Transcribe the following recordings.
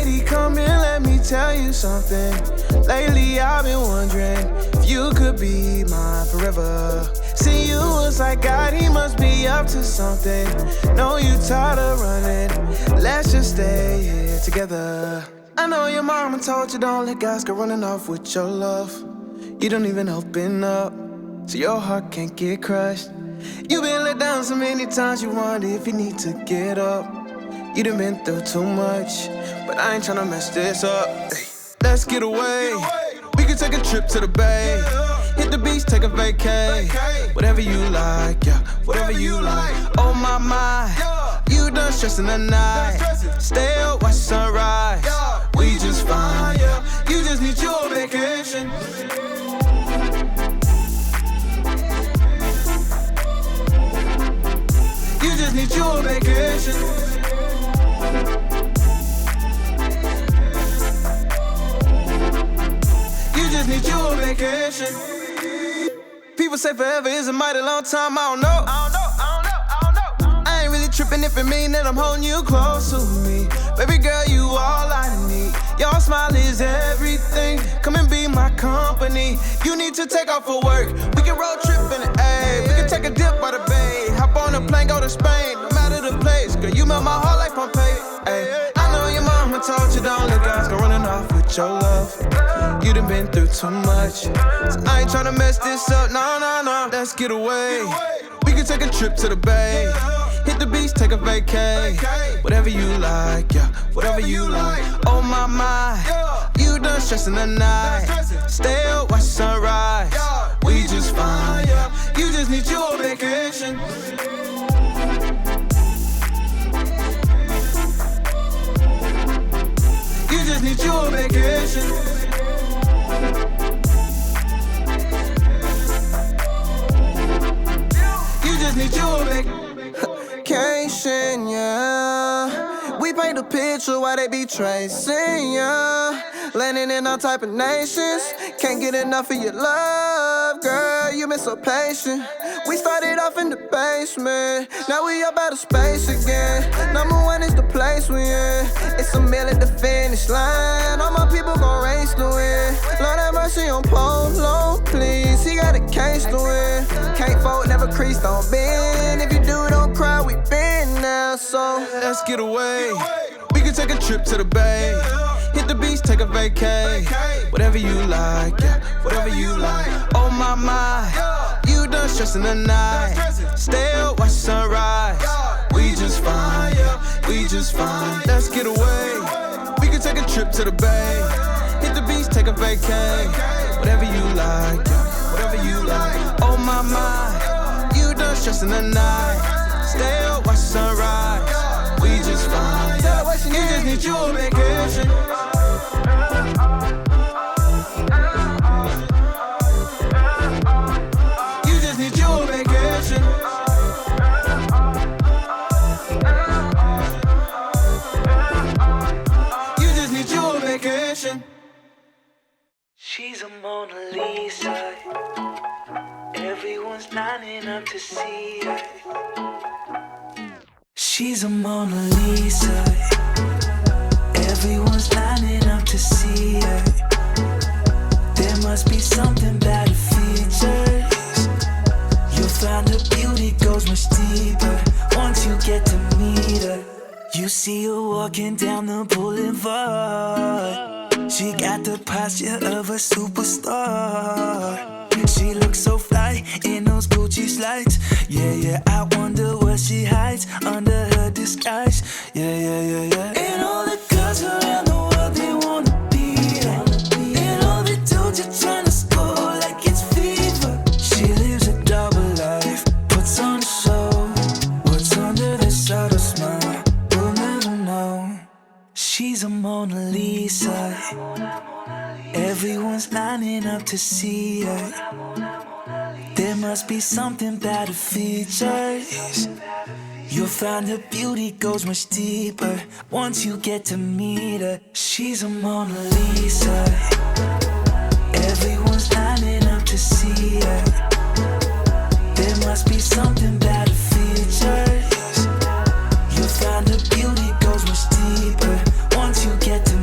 lady, come here, let me tell you something. Lately I've been wondering if you could be mine forever. See, you was like God, he must be up to something. Know you tired of running, let's just stay here together. I know your mama told you don't let guys go running off with your love. You don't even open up, so your heart can't get crushed. You've been let down so many times, you wonder if you need to get up. You done been through too much, but I ain't tryna mess this up. Hey, let's get away. We can take a trip to the bay. Hit the beach, take a vacay. Whatever you like, yeah, whatever you like. Oh my, you done stressing the night. Stay up, watch the sunrise. We just fine, yeah. You just need your vacation. You just need your vacation. You just need your vacation. People say forever is a mighty long time, I don't know. I ain't really tripping if it mean that I'm holding you close to me. Baby girl, you all I need. Your smile is everything. Come and be my company. You need to take off for work. We can road trip in the A. We can take a dip by the bay. Hop on a plane, go to Spain. No matter the place, girl, you melt my heart like Pompeii. Ay. I know your mama told you don't let guys go running off with your love. You done been through too much, so I ain't tryna mess this up. No. Let's get away. We can take a trip to the bay. Hit the beach, take a vacay. Whatever you like, yeah, whatever you like. Oh my, you done stressing the night. Stay up, watch the sunrise. We just fine, yeah. You just need your vacation. You just need your vacation. You just need your vacation, yeah. We paint the picture while they be tracing, yeah. Landing in all type of nations. Can't get enough of your love, girl. You been so patient. We started off in the basement. Now we up out of space again. Number one is the place we in. It's a meal at the finish line. All my people gon' race to win. Lord have mercy on Polo, please. He got a case to win. Can't fold, never crease, don't bend. If you do, don't cry, we been now. So let's get away. We can take a trip to the bay. Hit the beach, take a vacay. Whatever you like, yeah, whatever you like. Oh my, you done stressing the night. Stay up, watch the sunrise. We just fine, yeah, we just fine. Let's get away. We can take a trip to the bay. Hit the beach, take a vacay. Whatever you like, yeah, whatever you like. Oh my, you done stressing the night. Stay up, watch the sunrise. We just fine, yeah. You just need your vacation. You just need your vacation. You just need your vacation. She's a Mona Lisa. Everyone's lining up to see her. She's a Mona Lisa. Everyone's lining up to see her. There must be something about her features. You'll find her beauty goes much deeper once you get to meet her. You see her walking down the boulevard. She got the posture of a superstar. She looks so fly in those Gucci slides. Yeah, I wonder what she hides under her disguise. Yeah. And all the girls around the world, they wanna be her. And all the dudes are trying to score like it's fever. She lives a double life, puts on a show. What's under this subtle smile, we'll never know. She's a Mona Lisa. Everyone's lining up to see her. There must be something about her features. You'll find her beauty goes much deeper once you get to meet her. She's a Mona Lisa. Everyone's lining up to see her. There must be something about her features. You'll find her beauty goes much deeper once you get to meet her.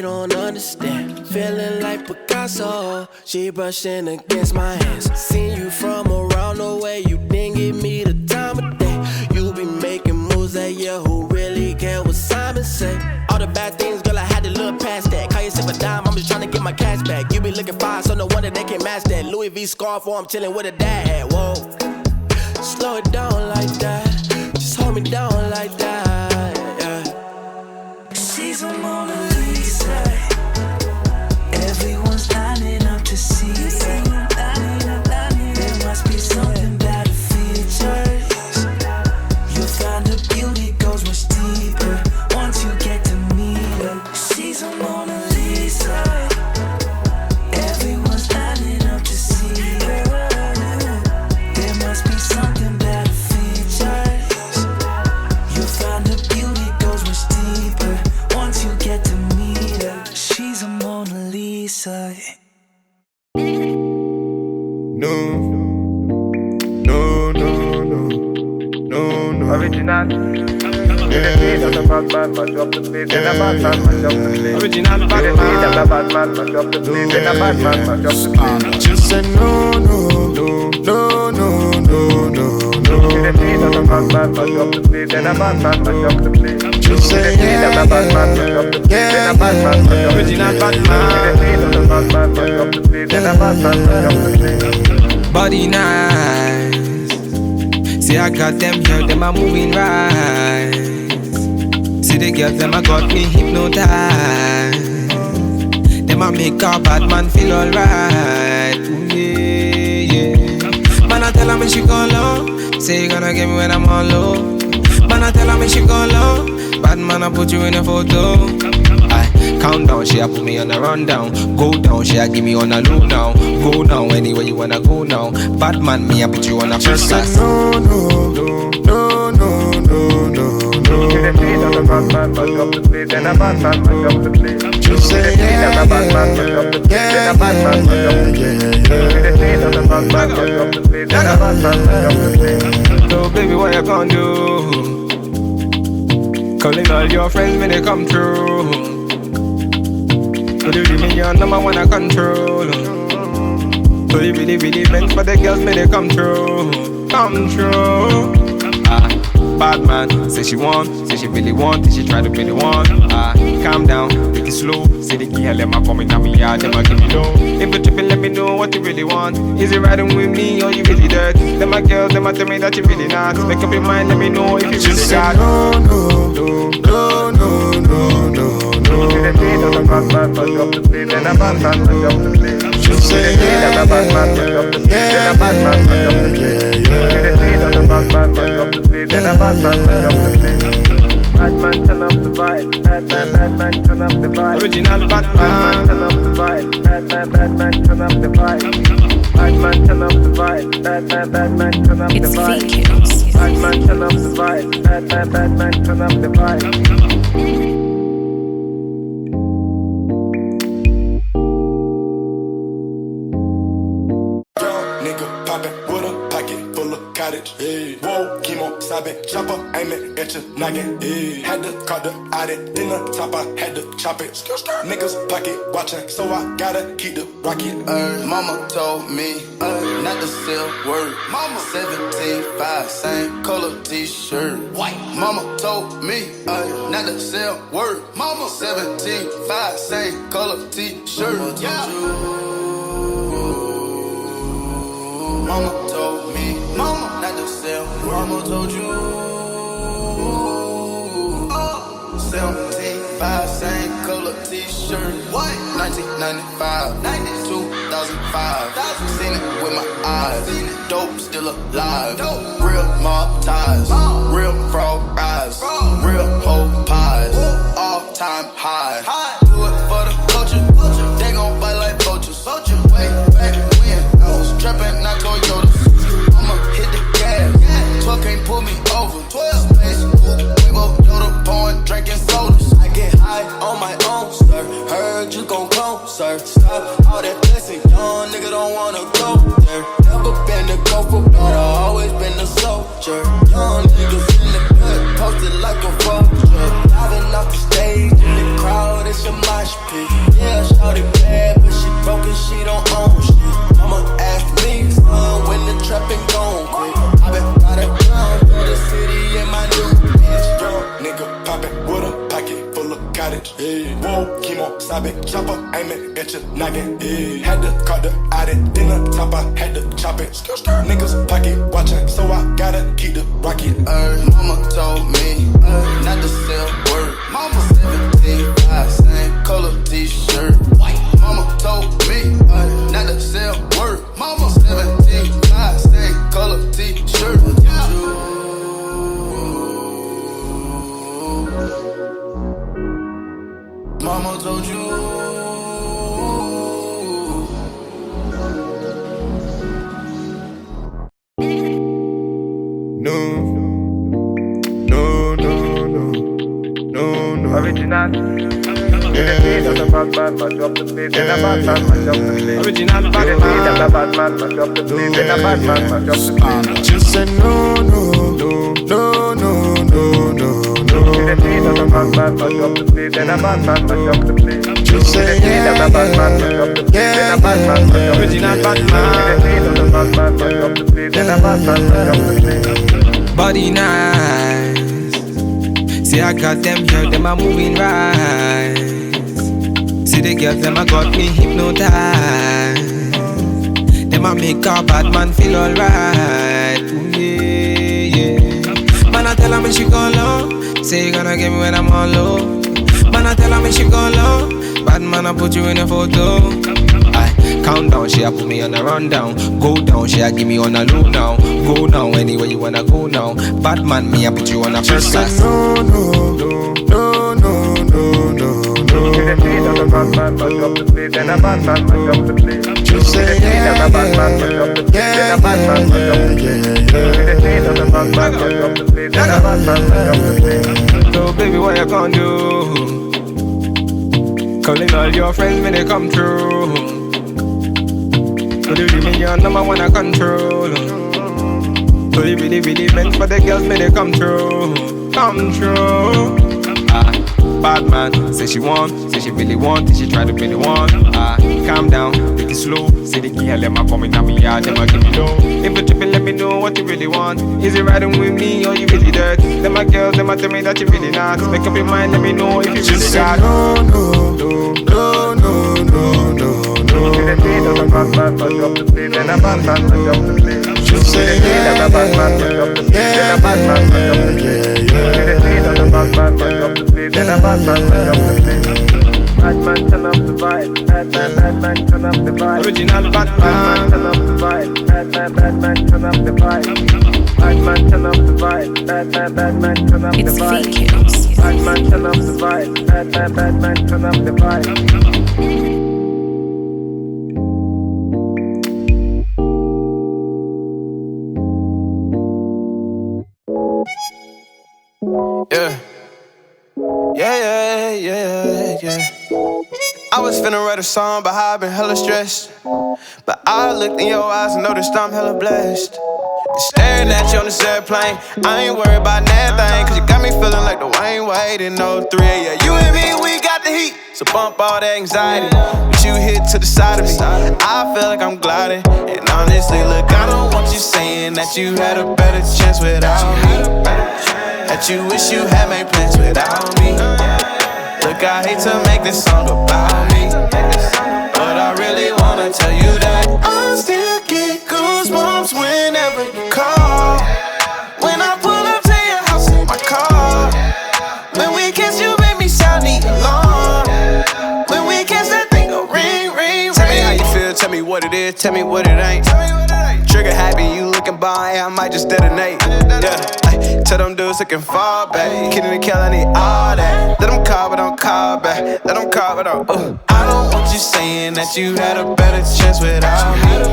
they don't understand. Feeling like Picasso, she brushing against my hands. Seen you from around the way, you didn't give me the time of day. You be making moves that year, who really care what Simon say? All the bad things, girl, I had to look past that. Call yourself a dime, I'm just trying to get my cash back. You be looking fine, so no wonder they can't match that. Louis V scarf, or I'm chilling with a dad hat. Whoa, slow it down like that. Just hold me down like that. Yeah. She's a Mona Lisa. Everyone's lining up to see her. There must be something about her features. You'll find her beauty goes much deeper once you get to meet her. She's a Mona Lisa. Everyone's lining up to see her. There must be something about her features. You'll find her beauty goes much deeper once you get to meet her. She's a Mona Lisa. No. Original. Original Batman, mash up the place. In a Batman, mash up the place. Original Batman, mash up the place. In a Batman, mash up the place. Just say no. Batman, mash up the place. In a Batman, mash up the place. Just say Batman, mash up the place. In a Batman, mash up the place. Original Batman, mash up the place. In a Batman, mash up the place. Body nice. See I got them girls, them are moving right. See the girls, them a got me hypnotized. Them a make a bad man feel alright. Ooh, yeah. Man I tell her when she go low, say you gonna get me when I'm all low. Man I tell her when she go low, bad man I put you in a photo. Count down, she a put me on a rundown. Go down, she a give me on a low now. Go now, anywhere you wanna go now. Bad man, me a put you on a first class. Batman, mash up the place. In a Batman, mash up the place. Just say Batman, mash up the place. In a Batman, mash up the place. Batman, mash up the place. In a Batman, mash up the place. So baby, what you gonna do? Calling all your friends when they come through. So you really your number one I control. So you really meant for the girls when they come through. Come true. Bad man, say she want, say she really want, say she try to be the one. Calm down, take it slow. Say the girl, let me come in on me yard, them a give me low. If you tripping, let me know what you really want. Is it riding with me or you really dirt? Them my girls, them a tell me that you really not. Make up your mind, let me know if you really got. Batman, mash up the place. In a Batman, mash up the place. Just say Batman, mash up the place. In a Batman, mash up the place. Batman, mash up the place. In a Batman, mash up the place. Batman, turn up the vibe. Batman, turn up the vibe. Original Batman, turn up the vibe. Batman, turn up the vibe. Batman, turn up the vibe. Batman, turn up the vibe. Batman, turn up the vibe. Batman, turn up the vibe. Hey. Whoa, chemo, sobbing, chopper, aiming at your noggin. Hey. Had to cut the audit, then the top, I had to chop it. Niggas pocket watching, so I gotta keep the rocket. Mama told me not to sell word. Mama 17.5, same color t-shirt. White. Mama told me not to sell word. Mama 17.5, same color t-shirt. Yeah. Mama told me, Mama, not to sell. Mama told you, 17.5, same color t-shirt. What? 1995, 2005. Seen it with my eyes. Dope still alive. Real mob ties. Real frog eyes. Real whole pies. All time high. Do it for the culture. They gon' bite like vultures. Way back when I was trapping, not Toyota. I'ma hit the gas. 12 can't pull me over. 12 space, we both Yoda, pouring, drinking sodas. I get high on my own, sir. Heard you gon' come, sir. Stop all that blessing, young nigga don't wanna go there. Never been the gopher, but I always been the soldier. Young niggas in the cut, posted like a vulture. Diving off the stage in the crowd, it's your mosh pit. Stop it, chopper, aim it at your noggin. Yeah. Had to cut the out it, then the top I had to chop it. Niggas pocket watching, so I gotta keep the rocket. Mama told me not to sell word. Mama 17, same color t-shirt. Mama told me not to sell word. Mama 17, same color t-shirt. Mama told you. No. Original. Original Batman, mash up the place. In a Batman, mash up the place. Original Batman, mash up the place. In a Batman, mash up the place. She said no. Batman, mash up the place. In a Batman, mash up the place. She said yeah. Batman, mash up the place. In a Batman, mash up the place. Original Batman. Batman, mash up the place. In a Batman, mash up the place. Body nice. See I got them here, them are moving right. See the girls, them a got me hypnotized. Them a make a bad man feel alright. Ooh, yeah. Man I tell her me she go low. Say you gonna get me when I'm on low. Man I tell her me she go low. Bad man I put you in a photo. Count down, she a put me on a rundown. Go down, she a give me on a low now. Go now, anywhere you wanna go now. Bad man, me a put you on a first class. Batman, mash up the place. In a Batman, mash up the place. She said yeah. Batman, mash up the place. In a Batman, mash up the place. Batman, mash up the place. In a Batman, mash up the place. So baby, what you gonna do? Calling all your friends when they come through. So they really your number one I control. So they really meant for the girls when they come through. Come through. Bad man, say she want, say she really want, say she try to really want. Calm down, take it slow. Say the girl, them a coming at me yard, them a give me low. If you tripping, let me know what you really want. Is it riding with me or you really dirt? Them a girls, them a tell me that you really not. Make up your mind, let me know if you really got. Batman, mash up the place. In a Batman, mash up the place. She said yeah. Batman, mash up the place. In a Batman, mash up the place. Batman, mash up the place. In a Batman, mash up the place. Batman, turn up the vibe. Batman, turn up the vibe. Original Batman, turn up the vibe. Batman, turn up the vibe. Batman, turn up the vibe. Batman, turn up the vibe. Batman, turn up the vibe. Batman, turn up the vibe. Yeah. I was finna write a song about how I've been hella stressed, but I looked in your eyes and noticed I'm hella blessed. Staring at you on this airplane, I ain't worried about nothing, cause you got me feeling like the Wayne Wade in 03. Yeah, you and me, we got the heat, so bump all that anxiety. But you hit to the side of me, I feel like I'm gliding. And honestly, look, I don't want you saying that you had a better chance without me, that you wish you had made plans without me. Look, I hate to make this song about me, but I really wanna tell you that I still get goosebumps whenever you call. When I pull up to your house in my car, when we kiss you make me sound the alarm. When we kiss that thing go ring, ring, ring. Tell me how you feel, tell me what it is, tell me what it ain't. Trigger happy, you looking by, I might just detonate. Yeah, tell them dudes looking far back. Kidding to kill, I need all that. Let them call, but don't call back. Let them call, but don't. I don't want you saying that you had a better chance without me,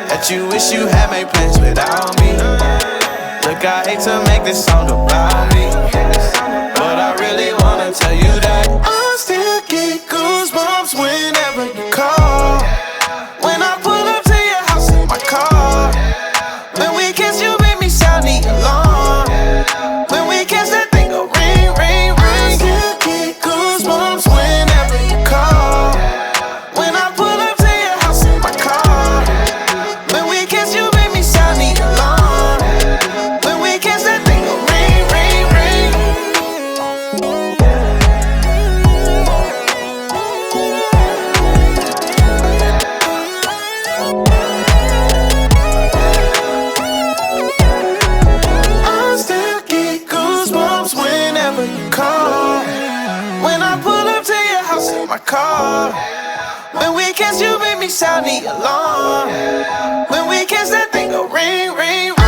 that you wish you had made plans without me. Look, I hate to make this song about me, but I really wanna tell you that I still get goosebumps whenever you call. When I pull up to your house in my car, when we kiss you make me sound the alarm. When we kiss that thing go ring, ring, ring. I still get goosebumps whenever you call. When I pull up to your house in my car, when we kiss you make me sound the alarm. When we kiss that thing go ring, ring, ring. car. When we kiss, you make me sound the alarm. When we kiss, that thing go ring, ring, ring.